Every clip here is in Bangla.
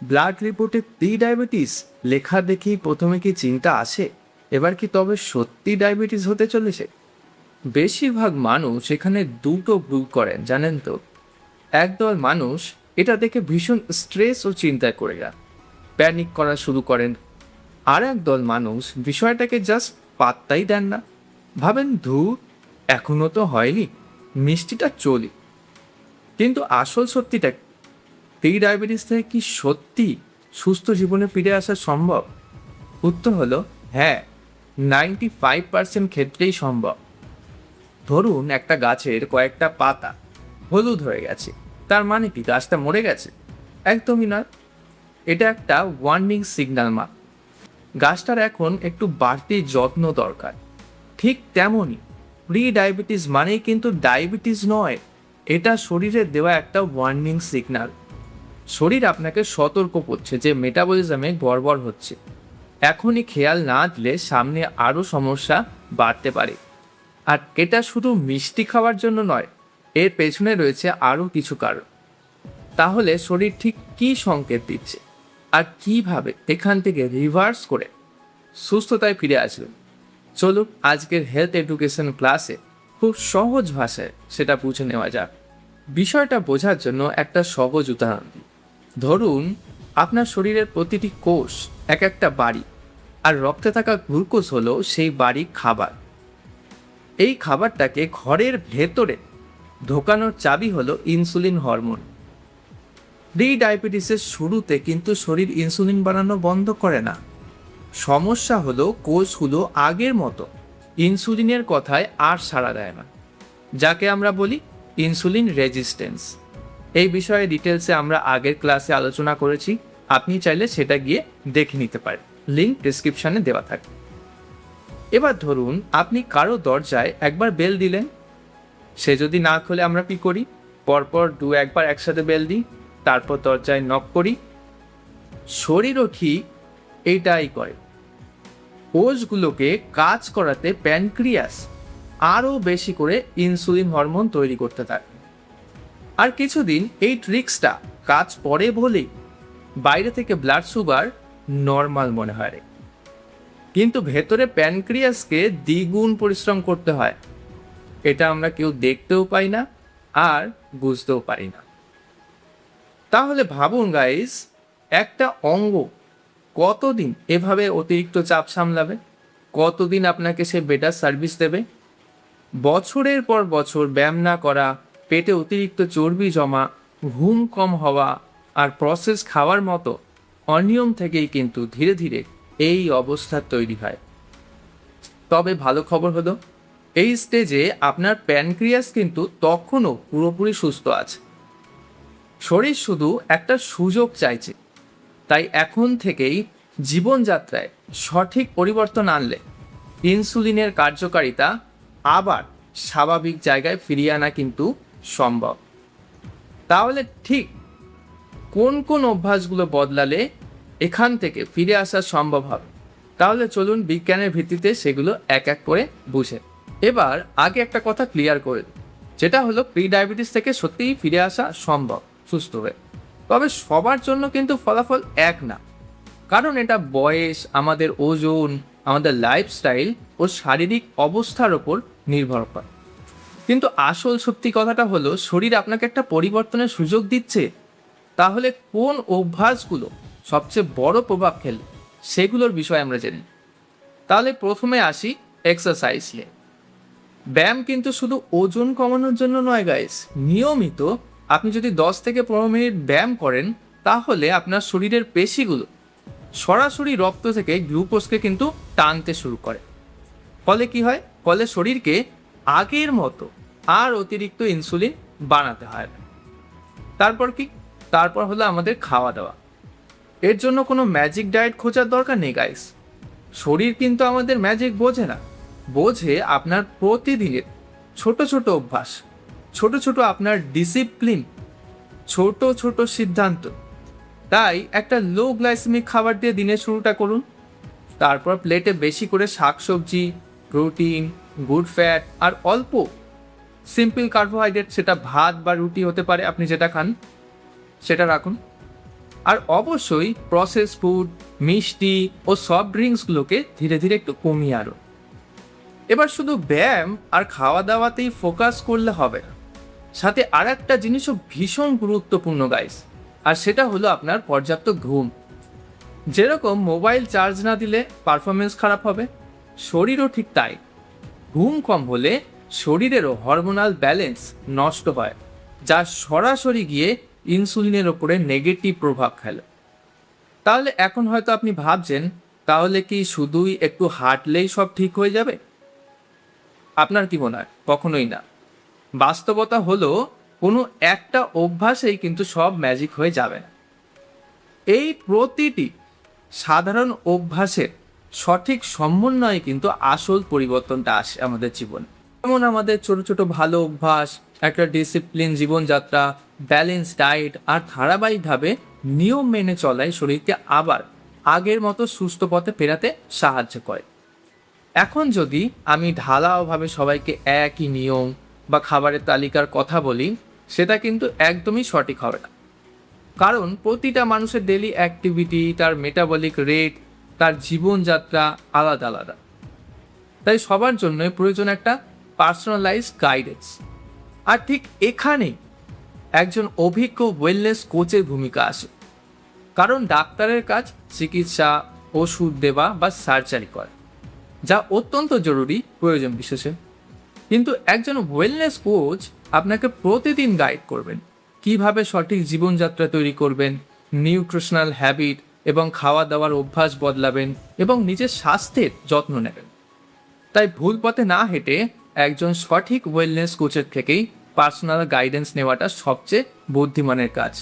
ব্লাড রিপোর্টে প্রি ডায়াবেটিস লেখা দেখেই প্রথমে কি চিন্তা আসে, এবার কি তবে সত্যি ডায়াবেটিস হতে চলেছে? বেশিরভাগ মানুষ এখানে দুটো ভুল করেন জানেন তো। একদল মানুষ এটা দেখে ভীষণ স্ট্রেস ও চিন্তায় করে যান, প্যানিক করা শুরু করেন। আর একদল মানুষ বিষয়টাকে জাস্ট পাত্তাই দেন না, ভাবেন ধুর, এখনো তো হয়নি, মিষ্টিটা চলি। কিন্তু আসল সত্যিটা প্রি ডায়াবেটিস থেকে কি সত্যি সুস্থ জীবনে ফিরে আসা সম্ভব? উত্তর হলো হ্যাঁ, 95% ক্ষেত্রেই সম্ভব। ধরুন একটা গাছের কয়েকটা পাতা হলুদ হয়ে গেছে, তার মানে কি গাছটা মরে গেছে? একদমই নয়। এটা একটা ওয়ার্নিং সিগন্যাল মাপ। গাছটার এখন একটু বাড়তি যত্ন দরকার। ঠিক তেমনই প্রি ডায়াবেটিস মানেই কিন্তু ডায়াবেটিস নয়, এটা শরীরে দেওয়া একটা ওয়ার্নিং সিগন্যাল। শরীর আপনাকে সতর্ক করছে যে মেটাবলিজমে গড়বড় হচ্ছে, এখনই খেয়াল না দিলে সামনে আরও সমস্যা বাড়তে পারে। আর এটা শুধু মিষ্টি খাওয়ার জন্য নয়, এর পেছনে রয়েছে আরও কিছু কারণ। তাহলে শরীর ঠিক কী সংকেত দিচ্ছে আর কিভাবে এখান থেকে রিভার্স করে সুস্থতায় ফিরে আসবে, চলুন আজকের হেলথ এডুকেশন ক্লাসে খুব সহজ ভাষায় সেটা বুঝে নেওয়া যাক। বিষয়টা বোঝার জন্য একটা সহজ উদাহরণ দিই। ধরুন আপনার শরীরের প্রতিটি কোষ এক একটা বাড়ি, আর রক্তে থাকা গ্লুকোজ হলো সেই বাড়ির খাবার। এই খাবারটাকে ঘরের ভেতরে ঢোকানোর চাবি হলো ইনসুলিন হরমোন। প্রি ডায়াবেটিসের শুরুতে কিন্তু শরীর ইনসুলিন বানানো বন্ধ করে না। সমস্যা হলো কোষগুলো আগের মতো ইনসুলিনের কথায় আর সাড়া দেয় না, যাকে আমরা বলি ইনসুলিন রেজিস্ট্যান্স। এই বিষয়ে ডিটেলসে আমরা আগের ক্লাসে আলোচনা করেছি, আপনি চাইলে সেটা গিয়ে দেখে নিতে পারেন, লিঙ্ক ডিসক্রিপশনে দেওয়া থাকে। এবার ধরুন আপনি কারো দরজায় একবার বেল দিলেন, সে যদি না খোলে আমরা কি করি? পরপর একবার একসাথে বেল দিই, তারপর দরজায় নক করি। শরীরও ঠিক এইটাই করে। কোষগুলোকে কাজ করাতে প্যানক্রিয়াস আরও বেশি করে ইনসুলিন হরমোন তৈরি করতে থাকে। আর কিছুদিন এই ট্রিক্সটা কাজ করে বলেই বাইরে থেকে ব্লাড সুগার নর্মাল মনে হয়, কিন্তু ভেতরে প্যানক্রিয়াসকে দ্বিগুণ পরিশ্রম করতে হয়। এটা আমরা কেউ দেখতেও পাই না আর বুঝতেও পারি না। তাহলে ভাবুন গাইস, একটা অঙ্গ কতদিন এভাবে অতিরিক্ত চাপ সামলাবে? কতদিন আপনাকে সে বেটার সার্ভিস দেবে? বছরের পর বছর ব্যায়াম না করা, পেটে অতিরিক্ত চর্বি জমা, ঘুম কম হওয়া আর প্রসেস খাওয়ার মতো অনিয়ম থেকেই কিন্তু ধীরে ধীরে এই অবস্থা তৈরি হয়। তবে ভালো খবর হলো, এই স্টেজে আপনার প্যানক্রিয়াস কিন্তু তখনও পুরোপুরি সুস্থ আছে। শরীর শুধু একটা সুযোগ চাইছে। তাই এখন থেকেই জীবনযাত্রায় সঠিক পরিবর্তন আনলে ইনসুলিনের কার্যকারিতা আবার স্বাভাবিক জায়গায় ফিরিয়ে আনা কিন্তু সম্ভব। তাহলে ঠিক কোন কোন অভ্যাসগুলো বদলালে এখান থেকে ফিরে আসা সম্ভব হবে? তাহলে চলুন বিজ্ঞানের ভিত্তিতে সেগুলো এক এক করে বুঝে। এবার আগে একটা কথা ক্লিয়ার করে দিই, যেটা হলো প্রি ডায়াবেটিস থেকে সত্যিই ফিরে আসা সম্ভব সুস্থ হয়ে। তবে সবার জন্য কিন্তু ফলাফল এক না, কারণ এটা বয়স, আমাদের ওজন, আমাদের লাইফস্টাইল ও শারীরিক অবস্থার ওপর নির্ভর করে। কিন্তু আসল সত্যি কথাটা হলো, শরীর আপনাকে একটা পরিবর্তনের সুযোগ দিচ্ছে। তাহলে কোন অভ্যাসগুলো সবচেয়ে বড় প্রভাব ফেলে সেগুলোর বিষয়ে আমরা জানি। তাহলে প্রথমে আসি এক্সারসাইজ নিয়ে। ব্যায়াম কিন্তু শুধু ওজন কমানোর জন্য নয় গাইস। নিয়মিত আপনি যদি 10 থেকে 15 মিনিট ব্যায়াম করেন, তাহলে আপনার শরীরের পেশিগুলো সরাসরি রক্ত থেকে গ্লুকোজকে কিন্তু টানতে শুরু করে। ফলে কি হয়? ফলে শরীরকে আগের মতো আর অতিরিক্ত ইনসুলিন বানাতে হয় না। তারপর কি? তারপর হলো আমাদের খাওয়া দাওয়া। এর জন্য কোনো ম্যাজিক ডায়েট খোঁজার দরকার নেই গাইস। শরীর কিন্তু আমাদের ম্যাজিক বোঝে না, বোঝে আপনার প্রতিদিনের ছোট ছোট অভ্যাস, ছোট ছোট আপনার ডিসিপ্লিন, ছোট ছোট সিদ্ধান্ত। তাই একটা লো গ্লাইসেমিক খাবার দিয়ে দিনের শুরুটা করুন। তারপর প্লেটে বেশি করে শাকসবজি, প্রোটিন, গুড ফ্যাট আর অল্প সিম্পল কার্বোহাইড্রেট, সেটা ভাত বা রুটি হতে পারে, আপনি যেটা খান সেটা রাখুন। আর অবশ্যই প্রসেস ফুড, মিষ্টি ও সফট ড্রিঙ্কসগুলোকে ধীরে ধীরে একটু কমিয়ে আনো। এবার শুধু ব্যায়াম আর খাওয়া দাওয়াতেই ফোকাস করলে হবে না, সাথে আর একটা জিনিসও ভীষণ গুরুত্বপূর্ণ গাইস, আর সেটা হলো আপনার পর্যাপ্ত ঘুম। যেরকম মোবাইল চার্জ না দিলে পারফরমেন্স খারাপ হবে, শরীরও ঠিক তাই। ঘুম কম হলে শরীরেরও হরমোনাল ব্যালেন্স নষ্ট হয়, যা সরাসরি গিয়ে ইনসুলিনের ওপরে নেগেটিভ প্রভাব ফেলে। তাহলে এখন হয়তো আপনি ভাবছেন, তাহলে কি শুধুই একটু হাঁটলেই সব ঠিক হয়ে যাবে? আপনার কি মনে হয়? কখনোই না। বাস্তবতা হলো কোনো একটা অভ্যাসেই কিন্তু সব ম্যাজিক হয়ে যাবে না। এই প্রতিটি সাধারণ অভ্যাসের সঠিক সমন্বয়ে কিন্তু আসল পরিবর্তনটা আসে আমাদের জীবনে। যেমন আমাদের ছোট ছোট ভালো অভ্যাস, একটা ডিসিপ্লিন জীবনযাত্রা, ব্যালেন্স ডায়েট আর ধারাবাহিকভাবে নিয়ম মেনে চলাই শরীরকে আবার আগের মতো সুস্থ পথে ফেরাতে সাহায্য করে। এখন যদি আমি ঢালাওভাবে সবাইকে একই নিয়ম বা খাবারের তালিকার কথা বলি, সেটা কিন্তু একদমই সঠিক হবে না। কারণ প্রতিটা মানুষের ডেলি অ্যাক্টিভিটি, তার মেটাবলিক রেট, তার জীবনযাত্রা আলাদা আলাদা। তাই সবার জন্যই প্রয়োজন একটা পার্সোনালাইজ গাইডেন্স। আর ঠিক এখানেই একজন অভিজ্ঞ ওয়েলনেস কোচের ভূমিকা আসে। কারণ ডাক্তারের কাজ চিকিৎসা, ওষুধ দেওয়া বা সার্জারি করা, যা অত্যন্ত জরুরি প্রয়োজন বিশেষে। কিন্তু একজন ওয়েলনেস কোচ আপনাকে প্রতিদিন গাইড করবেন কিভাবে সঠিক জীবনযাত্রা তৈরি করবেন, নিউট্রিশনাল হ্যাবিট এবং খাওয়া দাওয়ার অভ্যাস বদলাবেন এবং নিজের স্বাস্থ্যের যত্ন নেবেন। তাই ভুল পথে না হেঁটে একজন সঠিক ওয়েলনেস কোচের থেকেই পার্সোনাল গাইডেন্স নেওয়াটা সবচেয়ে বুদ্ধিমানের কাজ।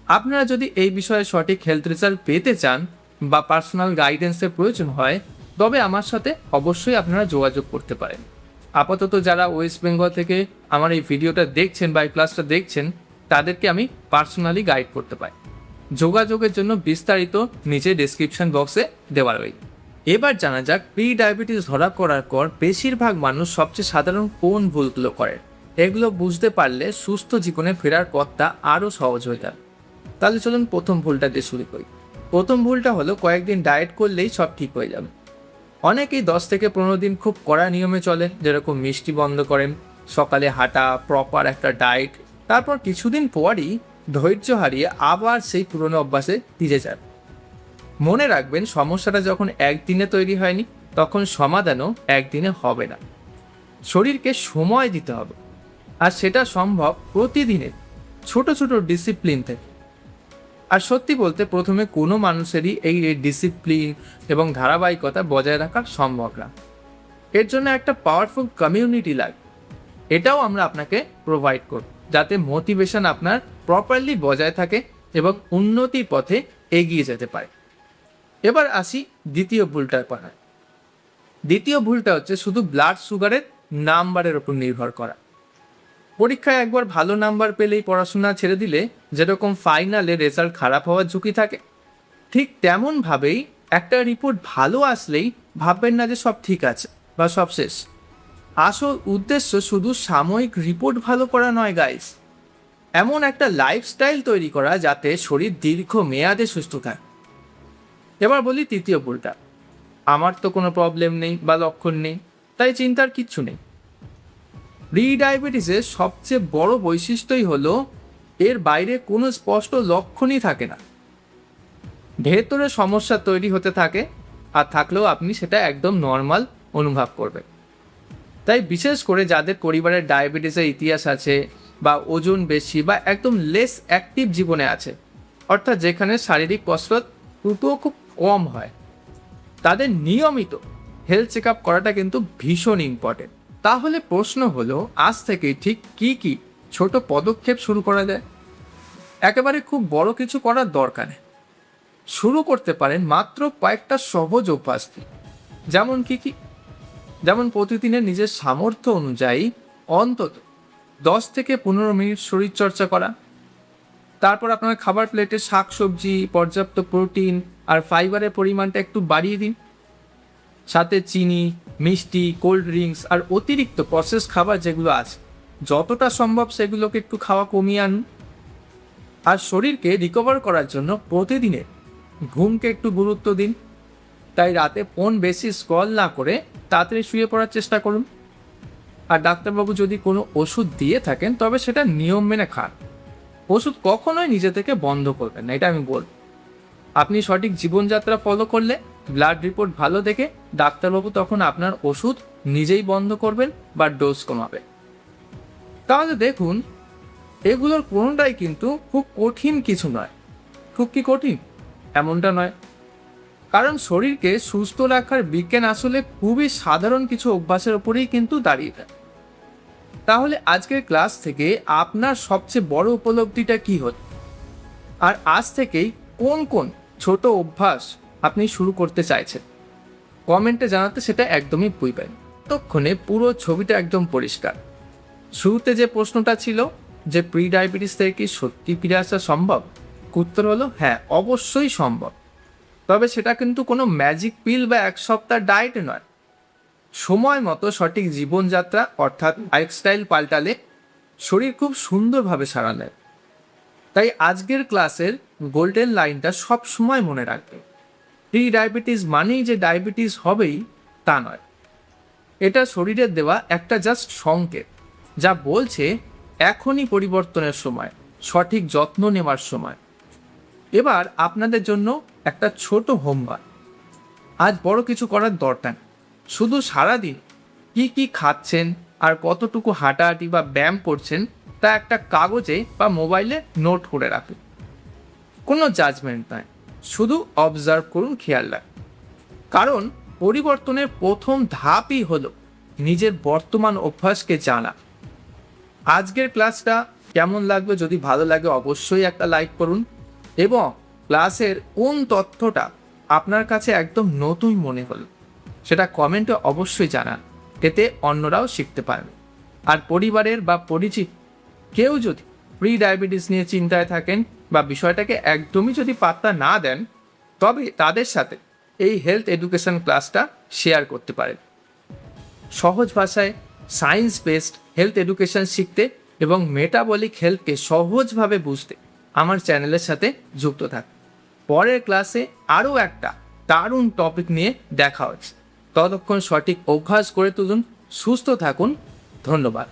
আপনারা যদি এই বিষয়ে সঠিক হেলথ রেজাল্ট পেতে চান বা পার্সোনাল গাইডেন্সের প্রয়োজন হয়, তবে আমার সাথে অবশ্যই আপনারা যোগাযোগ করতে পারেন। আপাতত যারা ওয়েস্ট বেঙ্গল থেকে আমার এই ভিডিওটা দেখছেন বা এই ক্লাসটা দেখছেন, তাদেরকে আমি পার্সোনালি গাইড করতে পারি। যোগাযোগের জন্য বিস্তারিত নিচে ডেসক্রিপশন বক্সে দেওয়া রয়েছে। এবার জানা যাক, প্রি ডায়াবেটিস ধরা পড়ার পর বেশিরভাগ মানুষ সবচেয়ে সাধারণ কোন ভুলগুলো করে। এগুলো বুঝতে পারলে সুস্থ জীবনে ফেরার পথটা আরও সহজ হয়ে যাবে। তাহলে চলুন প্রথম ভুলটা দিয়ে শুরু করি। প্রথম ভুলটা হলো কয়েকদিন ডায়েট করলেই সব ঠিক হয়ে যাবে। অনেকেই 10 থেকে 15 দিন খুব কড়া নিয়মে চলেন, যেরকম মিষ্টি বন্ধ করেন, সকালে হাঁটা, প্রপার একটা ডায়েট, তারপর কিছুদিন পরই ধৈর্য হারিয়ে আবার সেই পুরনো অভ্যাসে ফিরে যান। মনে রাখবেন, সমস্যাটা যখন একদিনে তৈরি হয়নি, তখন সমাধানও একদিনে হবে না। শরীরকে সময় দিতে হবে, আর সেটা সম্ভব প্রতিদিনের ছোট ছোট ডিসিপ্লিন থেকে। আর সত্যি বলতে প্রথমে কোনো মানুষেরই এই ডিসিপ্লিন এবং ধারাবাহিকতা বজায় রাখা সম্ভব না। এর জন্য একটা পাওয়ারফুল কমিউনিটি লাগে। এটাও আমরা আপনাকে প্রোভাইড করব, যাতে মোটিভেশন আপনার প্রপারলি বজায় থাকে এবং উন্নতির পথে এগিয়ে যেতে পারে। এবার আসি দ্বিতীয় ভুলটার কথা। দ্বিতীয় ভুলটা হচ্ছে শুধু ব্লাড সুগারের নাম্বারের ওপর নির্ভর করা। পরীক্ষায় একবার ভালো নাম্বার পেলেই পড়াশোনা ছেড়ে দিলে যেরকম ফাইনালে রেজাল্ট খারাপ হওয়ার ঝুঁকি থাকে, ঠিক তেমনভাবেই একটা রিপোর্ট ভালো আসলেই ভাববেন না যে সব ঠিক আছে বা সব শেষ। আসল উদ্দেশ্য শুধু সাময়িক রিপোর্ট ভালো করা নয় গাইস, এমন একটা লাইফস্টাইল তৈরি করা যাতে শরীর দীর্ঘ মেয়াদে সুস্থ থাকে। এবার বলি তৃতীয় ভুলটা। আমার তো কোনো প্রবলেম নেই বা লক্ষণ নেই, তাই চিন্তার কিচ্ছু নেই। প্রি ডায়াবেটিসের সবচেয়ে বড় বৈশিষ্ট্যই হলো এর বাইরে কোনো স্পষ্ট লক্ষণই থাকে না। ভেতরে সমস্যা তৈরি হতে থাকে, আর থাকলেও আপনি সেটা একদম নর্মাল অনুভব করবেন। তাই বিশেষ করে যাদের পরিবারের ডায়াবেটিসের ইতিহাস আছে বা ওজন বেশি বা একদম লেস অ্যাক্টিভ জীবনে আছে, অর্থাৎ যেখানে শারীরিক কসরত খুব কম হয়, তাদের নিয়মিত হেলথ চেক আপ করাটা কিন্তু ভীষণ ইম্পর্টেন্ট। তাহলে প্রশ্ন হলো, আজ থেকে ঠিক কি কি ছোট পদক্ষেপ শুরু করা যায়? একেবারে খুব বড় কিছু করার দরকার নেই। শুরু করতে পারেন মাত্র কয়েকটা সহজ অভ্যাস দিয়ে। যেমন কি? যেমন প্রতিদিনের নিজের সামর্থ্য অনুযায়ী অন্তত 10 থেকে 15 মিনিট শরীরচর্চা করা। তারপর আপনার খাবার প্লেটে শাকসবজি, পর্যাপ্ত প্রোটিন আর ফাইবারের পরিমাণটা একটু বাড়িয়ে দিন। সাথে চিনি, মিষ্টি, কোল্ড ড্রিঙ্কস আর অতিরিক্ত প্রসেস খাবার যেগুলো আছে, যতটা সম্ভব সেগুলোকে একটু খাওয়া কমিয়ে আনুন। আর শরীরকে রিকভার করার জন্য প্রতিদিনের ঘুমকে একটু গুরুত্ব দিন। তাই রাতে ফোন বেশি স্ক্রল না করে তাড়াতাড়ি শুয়ে পড়ার চেষ্টা করুন। আর ডাক্তারবাবু যদি কোনো ওষুধ দিয়ে থাকেন তবে সেটা নিয়ম মেনে খান। ওষুধ কখনোই নিজে থেকে বন্ধ করবেন না, এটা আমি বলব। আপনি সঠিক জীবনযাত্রা ফলো করলে ব্লাড রিপোর্ট ভালো দেখে ডাক্তারবাবু তখন আপনার ওষুধ নিজেই বন্ধ করবেন বা ডোজ কমাবে। তাহলে দেখুন, এগুলোর কোনোটাই কিন্তু খুব কঠিন কিছু নয়। খুব কি কঠিন? এমনটা নয়। কারণ শরীরকে সুস্থ রাখার বিজ্ঞান আসলে খুবই সাধারণ কিছু অভ্যাসের উপরেই কিন্তু দাঁড়িয়ে থাকে। তাহলে আজকের ক্লাস থেকে আপনার সবচেয়ে বড় উপলব্ধিটা কি হলো? আর আজ থেকেই কোন কোন ছোট অভ্যাস আপনি শুরু করতে চাইছেন? কমেন্টে জানাতে সেটা একদমই ভুলবেন না। ততক্ষণে পুরো ছবিটা একদম পরিষ্কার। শুরুতে যে প্রশ্নটা ছিল যে প্রি ডায়াবেটিস থেকে কি সত্যি ফিরে আসা সম্ভব, উত্তর হলো হ্যাঁ, অবশ্যই সম্ভব। তবে সেটা কিন্তু কোনো ম্যাজিক পিল বা এক সপ্তাহ ডায়েট নয়। সময় মতো সঠিক জীবনযাত্রা অর্থাৎ লাইফস্টাইল পাল্টালে শরীর খুব সুন্দরভাবে সাড়া নেয়। তাই আজকের ক্লাসের গোল্ডেন লাইনটা সব সময় মনে রাখবে। প্রি ডায়াবেটিস মানেই যে ডায়াবেটিস হবেই তা নয়। এটা শরীরের দেওয়া একটা জাস্ট সংকেত, যা বলছে এখনই পরিবর্তনের সময়, সঠিক যত্ন নেওয়ার সময়। এবার আপনাদের জন্য একটা ছোট হোমওয়ার্ক। আজ বড় কিছু করার দরকার নেই। শুধু সারাদিন কি কি খাচ্ছেন আর কতটুকু হাঁটাহাঁটি বা ব্যায়াম করছেন তা একটা কাগজে বা মোবাইলে নোট করে রাখুন। কোনো জাজমেন্ট নয়, শুধু অবজার্ভ করুন, খেয়াল রাখুন। কারণ পরিবর্তনের প্রথম ধাপই হলো নিজের বর্তমান অভ্যাসকে জানা। আজকের ক্লাসটা কেমন লাগবে? যদি ভালো লাগে অবশ্যই একটা লাইক করুন এবং ক্লাসের কোন তথ্যটা আপনার কাছে একদম নতুন মনে হলো সেটা কমেন্টে অবশ্যই জানান। এতে অন্যরাও শিখতে পারবে। আর পরিবারের বা পরিচিত কেউ যদি প্রি ডায়াবেটিস নিয়ে চিন্তায় থাকেন বা বিষয়টাকে একদমই যদি পাত্তা না দেন, তবে তাদের সাথে এই হেলথ এডুকেশন ক্লাসটা শেয়ার করতে পারেন। সহজ ভাষায় সায়েন্স বেসড হেলথ এডুকেশন শিখতে এবং মেটাবলিক হেলথকে সহজভাবে বুঝতে আমার চ্যানেলের সাথে যুক্ত থাকুন। পরের ক্লাসে আরও একটা দারুণ টপিক নিয়ে দেখা হচ্ছে। ততক্ষণ সঠিক অভ্যাস করে তুলুন, সুস্থ থাকুন। ধন্যবাদ।